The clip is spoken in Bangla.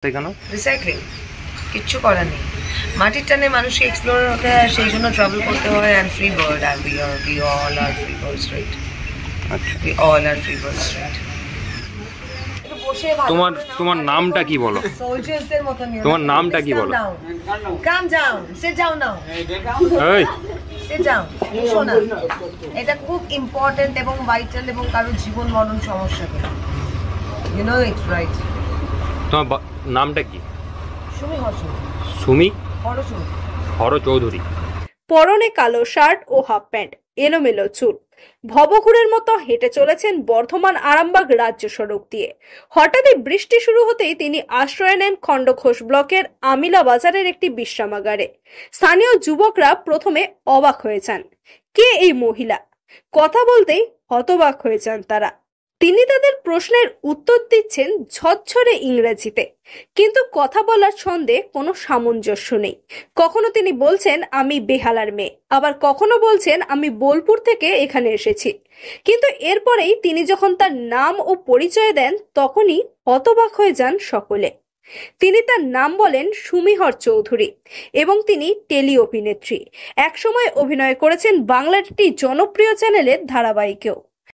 কেন? রিসাইক্লিং, কিচ্ছু করার নেই। মাটির টানে মানুষকে এক্সপ্লোর হতে হয়, সেই জন্য ট্রাভেল করতে হয়। অ্যান্ড ফ্রি বার্ড, আর we all are free birds, right? আচ্ছা, We all are free birds, right? তোমার নামটা কি বলো? সোলজার্সদের মতন। তোমার নামটা কি বলো? কাম ডাউন, সিট ডাউন নাও, এই সিট ডাউন। শোনা, এটা খুব ইম্পর্টেন্ট এবং ভাইটাল এবং কারো জীবন মরণ সমস্যা করে। You know it, right? তোমার নামটা কি? সুমি হর্ষণ। সুমি হরচৌধুরী। হরচৌধুরী। পরনে কালো শার্ট ও হাফ প্যান্ট, এলোমেলো চুল, ভবঘুরের মতো হেঁটে চলেছেন বর্ধমান আরামবাগ রাজ্য সড়ক দিয়ে। হঠাৎই বৃষ্টি শুরু হতেই তিনি আশ্রয় নেন খণ্ডঘোষ ব্লকের আমিলা বাজারের একটি বিশ্রামাগারে। স্থানীয় যুবকরা প্রথমে অবাক হয়ে যান, কে এই মহিলা? কথা বলতেই হতবাক হয়ে যান তারা। তিনি তাদের প্রশ্নের উত্তর দিচ্ছেন ঝরঝরে ইংরেজিতে, কিন্তু কথা বলার ছন্দে কোনো সামঞ্জস্য নেই। কখনো তিনি বলছেন আমি বেহালার মেয়ে, আবার কখনো বলছেন আমি বোলপুর থেকে এখানে এসেছি। কিন্তু এরপরেই তিনি যখন তার নাম ও পরিচয় দেন, তখনই হতবাক হয়ে যান সকলে। তিনি তার নাম বলেন সুমি হরচৌধুরী এবং তিনি টেলি অভিনেত্রী। একসময় অভিনয় করেছেন বাংলার একটি জনপ্রিয় চ্যানেলের ধারাবাহিকেও।